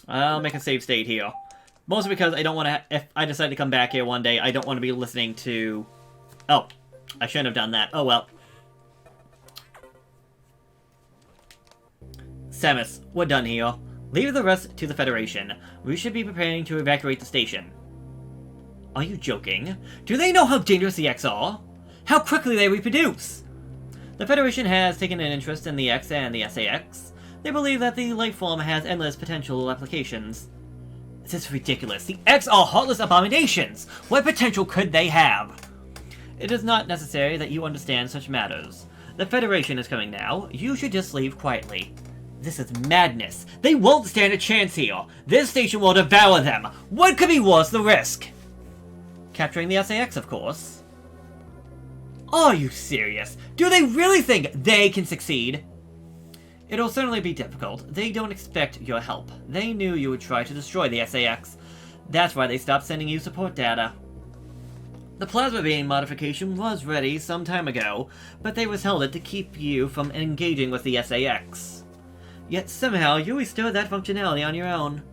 I'll make a save state here. Mostly because I don't want to... If I decide to come back here one day, I don't want to be listening to... Oh, I shouldn't have done that. Oh well. Samus, we're done here. Leave the rest to the Federation. We should be preparing to evacuate the station. Are you joking? Do they know how dangerous the X are? How quickly they reproduce? The Federation has taken an interest in the X and the SAX. They believe that the life form has endless potential applications. This is ridiculous. The X are heartless abominations! What potential could they have? It is not necessary that you understand such matters. The Federation is coming now. You should just leave quietly. This is madness. They won't stand a chance here. This station will devour them. What could be worth the risk? Capturing the SAX, of course. Are you serious? Do they really think they can succeed? It'll certainly be difficult. They don't expect your help. They knew you would try to destroy the SAX. That's why they stopped sending you support data. The plasma beam modification was ready some time ago, but they withheld it to keep you from engaging with the SAX. Yet somehow you restored that functionality on your own.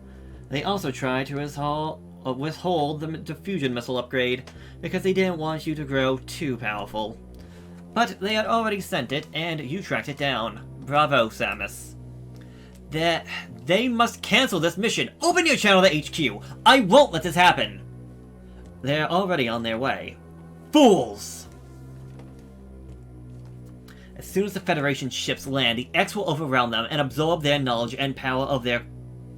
They also tried to withhold the diffusion missile upgrade, because they didn't want you to grow too powerful. But they had already sent it, and you tracked it down. Bravo, Samus. They must cancel this mission! Open your channel to HQ! I won't let this happen! They're already on their way. Fools! As soon as the Federation ships land, the X will overwhelm them and absorb their knowledge and power of their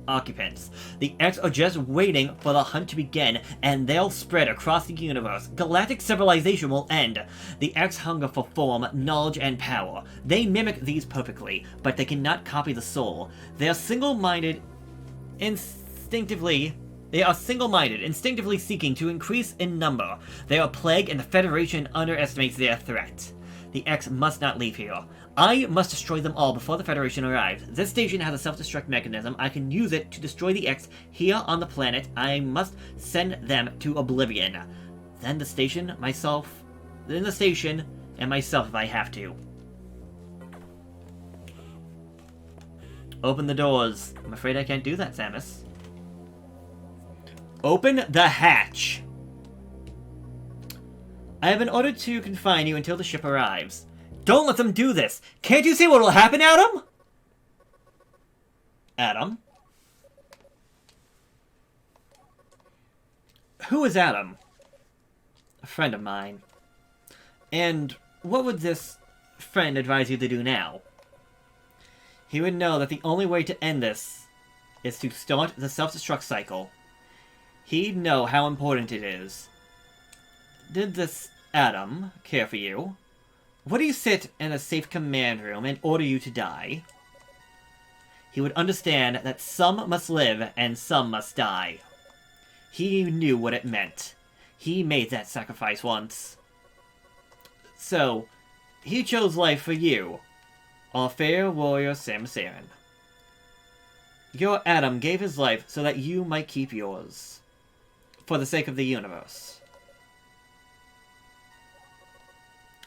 occupants. The X are just waiting for the hunt to begin, and they'll spread across the universe. Galactic civilization will end. The X hunger for form, knowledge, and power. They mimic these perfectly, but they cannot copy the soul. They are single-minded, instinctively seeking to increase in number. They are a plague, and the Federation underestimates their threat. The X must not leave here. I must destroy them all before the Federation arrives. This station has a self-destruct mechanism. I can use it to destroy the X here on the planet. I must send them to oblivion. Then the station, and myself if I have to. Open the doors. I'm afraid I can't do that, Samus. Open the hatch. I have been ordered to confine you until the ship arrives. Don't let them do this! Can't you see what will happen, Adam? Adam? Who is Adam? A friend of mine. And what would this friend advise you to do now? He would know that the only way to end this is to start the self-destruct cycle. He'd know how important it is. Did this Adam care for you? Would he sit in a safe command room and order you to die? He would understand that some must live and some must die. He knew what it meant. He made that sacrifice once. So, he chose life for you, our fair warrior Samus Aran. Your Adam gave his life so that you might keep yours. For the sake of the universe.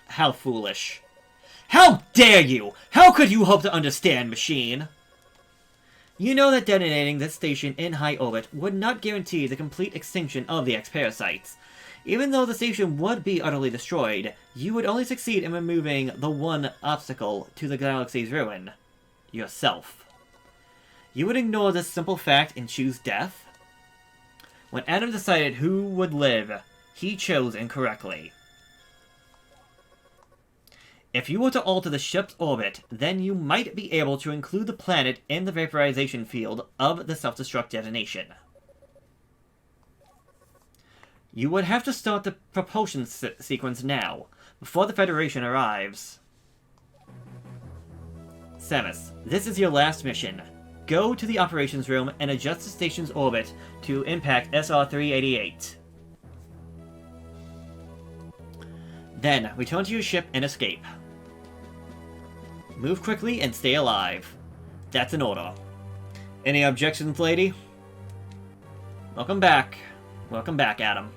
How foolish. How dare you! How could you hope to understand, machine? You know that detonating this station in high orbit would not guarantee the complete extinction of the X-parasites. Even though the station would be utterly destroyed, you would only succeed in removing the one obstacle to the galaxy's ruin. Yourself. You would ignore this simple fact and choose death? When Adam decided who would live, he chose incorrectly. If you were to alter the ship's orbit, then you might be able to include the planet in the vaporization field of the self-destruct detonation. You would have to start the propulsion sequence now, before the Federation arrives. Samus, this is your last mission. Go to the operations room and adjust the station's orbit to impact SR-388. Then, return to your ship and escape. Move quickly and stay alive. That's an order. Any objections, lady? Welcome back. Welcome back, Adam.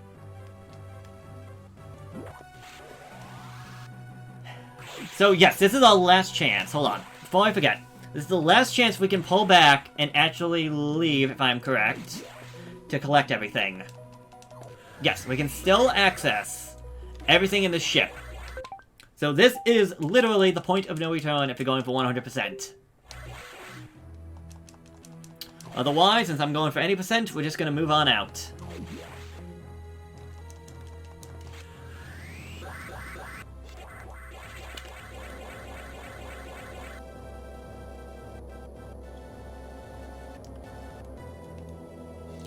So, yes, this is our last chance. Hold on. Before I forget, This is the last chance we can pull back and actually leave, if I'm correct, to collect everything. Yes, we can still access everything in the ship. So this is literally the point of no return if you're going for 100%. Otherwise, since I'm going for any percent, we're just going to move on out.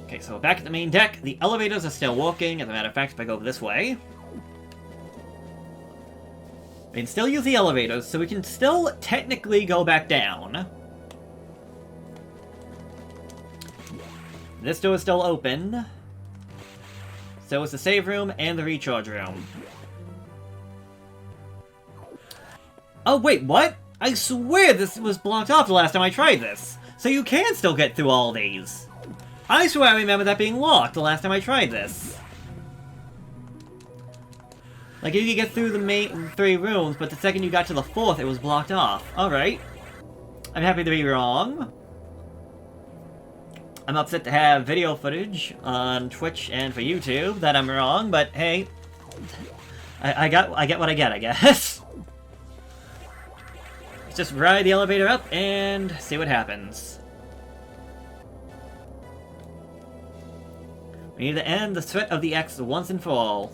Okay, so back at the main deck, the elevators are still working. As a matter of fact, if I go this way, we can still use the elevators, so we can still technically go back down. This door is still open. So is the save room and the recharge room. Oh, wait, what? I swear this was blocked off the last time I tried this. So you can still get through all these. I swear I remember that being locked the last time I tried this. Like, you could get through the main 3 rooms, but the second you got to the 4th, it was blocked off. Alright. I'm happy to be wrong. I'm upset to have video footage on Twitch and for YouTube that I'm wrong, but hey, I get what I get, I guess. Let's just ride the elevator up and see what happens. We need to end the threat of the X once and for all.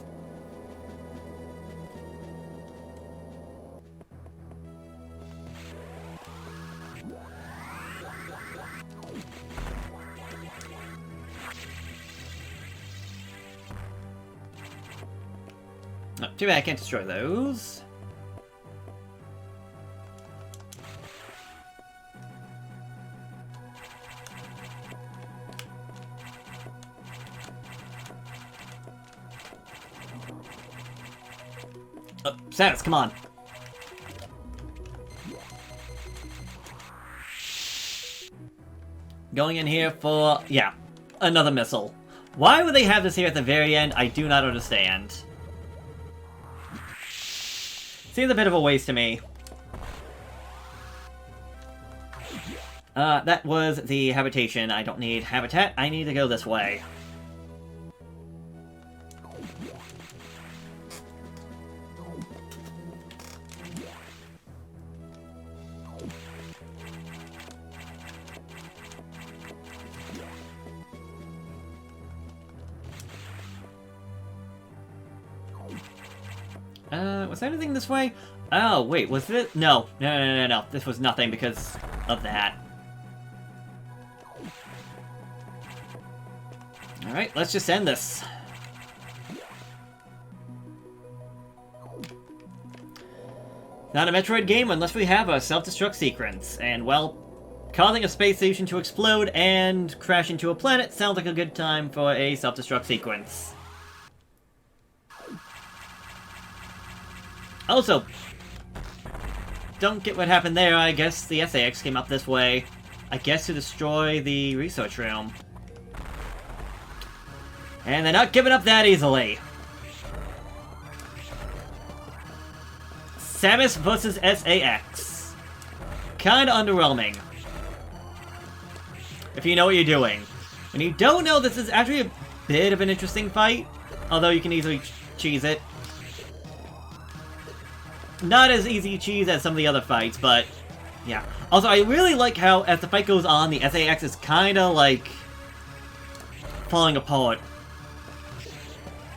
Oh, too bad I can't destroy those. Oh, Samus, come on. Going in here for, yeah, another missile. Why would they have this here at the very end? I do not understand. Seems a bit of a waste to me. That was the habitation. I don't need habitat. I need to go this way. Was there anything this way? Oh, wait, was it? No. No. This was nothing because of that. Alright, let's just end this. Not a Metroid game unless we have a self-destruct sequence. And, well, causing a space station to explode and crash into a planet sounds like a good time for a self-destruct sequence. Also, don't get what happened there. I guess the SAX came up this way. I guess to destroy the research room. And they're not giving up that easily. Samus versus SAX. Kinda underwhelming. If you know what you're doing. When you don't know, this is actually a bit of an interesting fight. Although you can easily cheese it. Not as easy to cheese as some of the other fights, but yeah. Also, I really like how, as the fight goes on, the SAX is kinda, like, falling apart.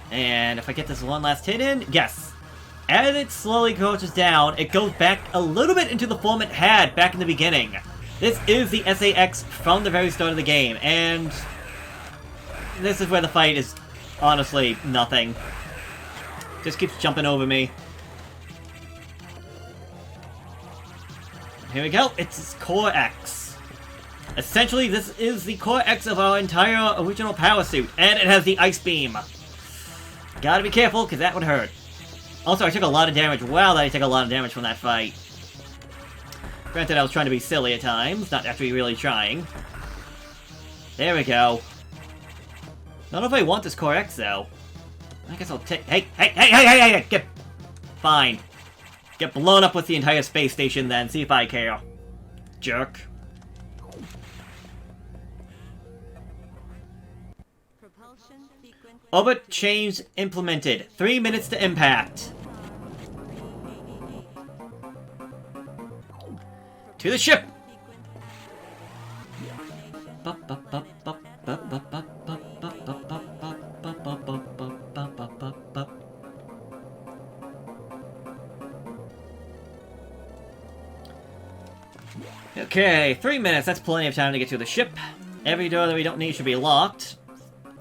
And if I get this one last hit in, yes. As it slowly crouches down, it goes back a little bit into the form it had back in the beginning. This is the SAX from the very start of the game, and this is where the fight is honestly nothing. Just keeps jumping over me. Here we go, it's Core X. Essentially, this is the Core X of our entire original power suit, and it has the Ice Beam. Gotta be careful, because that would hurt. Also, I took a lot of damage. Wow, I took a lot of damage from that fight. Granted, I was trying to be silly at times, not actually really trying. There we go. Not know if I want this Core X, though. I guess I'll take... Hey! Get... Fine. Get blown up with the entire space station, then. See if I care. Jerk. Orbit change implemented. 3 minutes to impact. To the ship! Okay, 3 minutes. That's plenty of time to get to the ship. Every door that we don't need should be locked.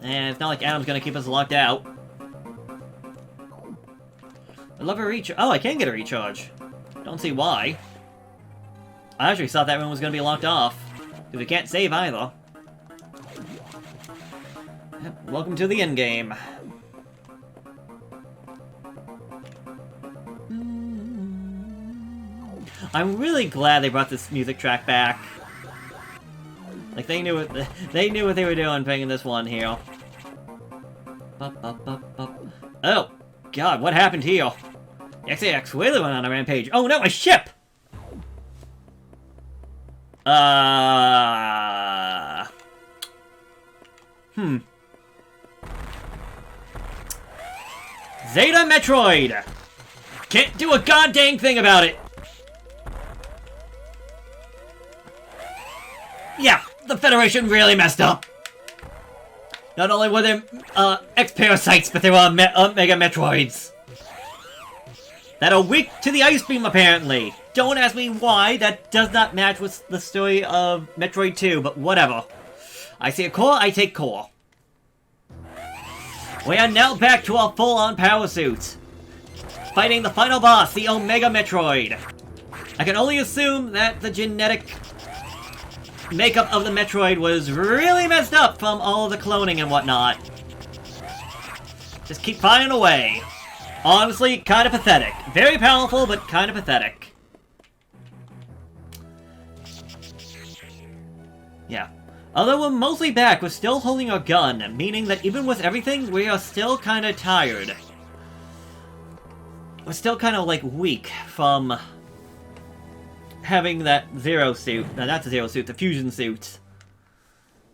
And it's not like Adam's gonna keep us locked out. I'd love a recharge. Oh, I can get a recharge. Don't see why. I actually thought that room was gonna be locked off. Because we can't save either. Yep, welcome to the endgame. I'm really glad they brought this music track back. Like they knew what they were doing playing this one here. Oh God, what happened here? XAX really went on a rampage. Oh no, a ship! Zeta Metroid! Can't do a goddamn thing about it! Yeah, the Federation really messed up! Not only were there X-Parasites, but there were Mega Metroids. That are weak to the Ice Beam, apparently. Don't ask me why, that does not match with the story of Metroid 2, but whatever. I see a core, I take core. We are now back to our full-on power suit. Fighting the final boss, the Omega Metroid. I can only assume that the genetic makeup of the Metroid was really messed up from all of the cloning and whatnot. Just keep fighting away. Honestly, kind of pathetic. Very powerful, but kind of pathetic. Yeah. Although we're mostly back, we're still holding our gun, meaning that even with everything, we are still kind of tired. We're still kind of, like, weak from having that Zero suit. No, not the Zero suit, the Fusion suit.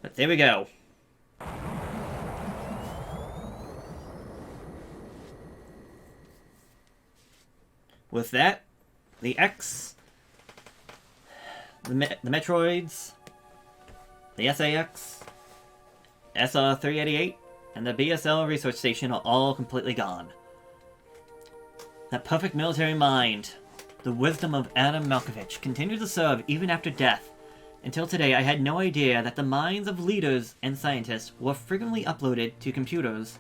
But there we go. With that, the X, the Metroids, the SAX, SR-388, and the BSL research station are all completely gone. That perfect military mind, the wisdom of Adam Malkovich, continued to serve even after death. Until today, I had no idea that the minds of leaders and scientists were frequently uploaded to computers.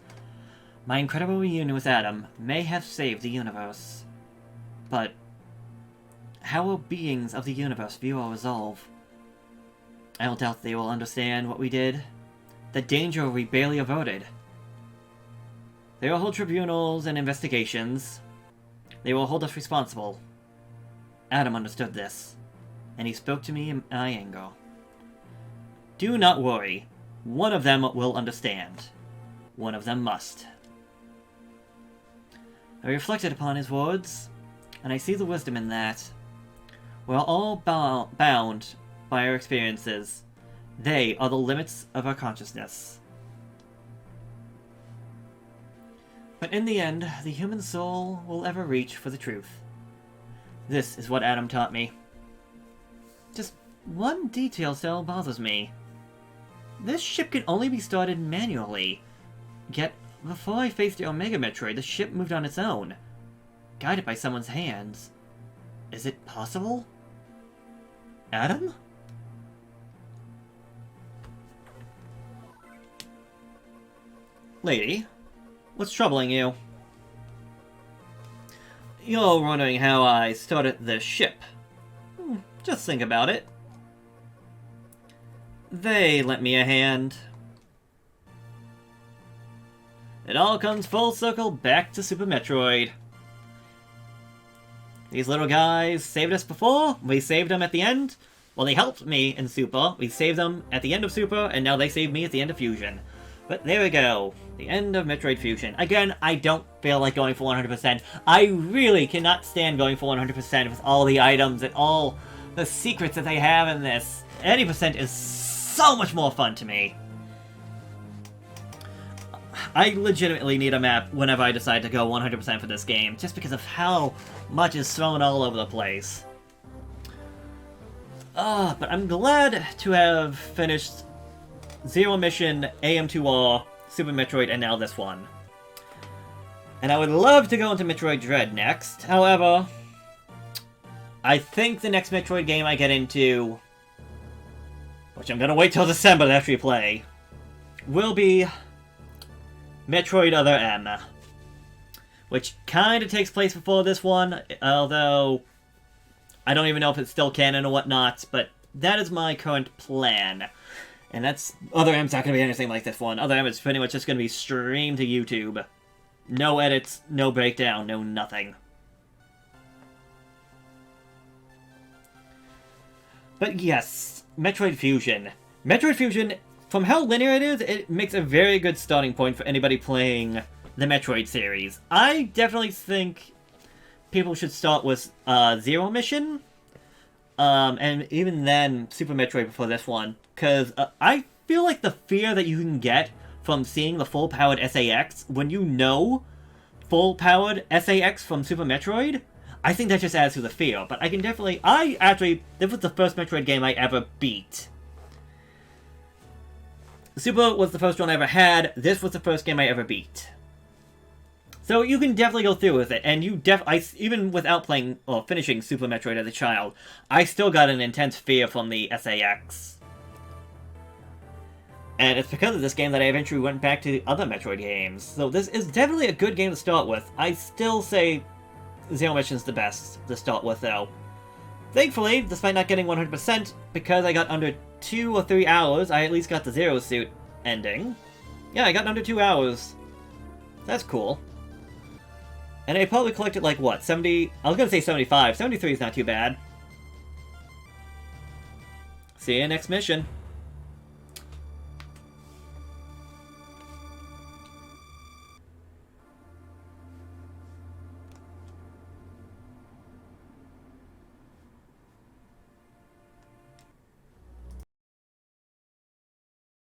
My incredible reunion with Adam may have saved the universe. But how will beings of the universe view our resolve? I don't doubt they will understand what we did. The danger we barely averted. They will hold tribunals and investigations. They will hold us responsible. Adam understood this, and he spoke to me in my anger. Do not worry. One of them will understand. One of them must. I reflected upon his words, and I see the wisdom in that. We're all bound by our experiences. They are the limits of our consciousness. But in the end, the human soul will ever reach for the truth. This is what Adam taught me. Just one detail still bothers me. This ship can only be started manually. Yet, before I faced the Omega Metroid, the ship moved on its own. Guided by someone's hands. Is it possible? Adam? Lady, what's troubling you? You're wondering how I started this ship. Just think about it. They lent me a hand. It all comes full circle back to Super Metroid. These little guys saved us before, we saved them at the end. Well, they helped me in Super, we saved them at the end of Super, and now they saved me at the end of Fusion. But there we go, the end of Metroid Fusion. Again, I don't feel like going for 100%. I really cannot stand going for 100% with all the items and all the secrets that they have in this. 80% is so much more fun to me. I legitimately need a map whenever I decide to go 100% for this game, just because of how much is thrown all over the place. But I'm glad to have finished Zero Mission, AM2R, Super Metroid, and now this one. And I would love to go into Metroid Dread next. However, I think the next Metroid game I get into, which I'm gonna wait till December to actually play, will be Metroid Other M, which kind of takes place before this one, although I don't even know if it's still canon or whatnot, but that is my current plan. And that's Other M's not going to be anything like this one. Other M is pretty much just going to be streamed to YouTube. No edits, no breakdown, no nothing. But yes, Metroid Fusion. Metroid Fusion, from how linear it is, it makes a very good starting point for anybody playing the Metroid series. I definitely think people should start with Zero Mission, and even then Super Metroid before this one, because I feel like the fear that you can get from seeing the full-powered SAX when you know full-powered SAX from Super Metroid, I think that just adds to the fear. But I can definitely... this was the first Metroid game I ever beat. Super was the first one I ever had. This was the first game I ever beat. So you can definitely go through with it, and even without playing or finishing Super Metroid as a child, I still got an intense fear from the SAX. And it's because of this game that I eventually went back to the other Metroid games. So this is definitely a good game to start with. I still say Zero Mission's the best to start with, though. Thankfully, despite not getting 100%, because I got under 2 or 3 hours, I at least got the Zero Suit ending. Yeah, I got under 2 hours. That's cool. And I probably collected, like, what, 70... I was gonna say 75. 73 is not too bad. See you next mission.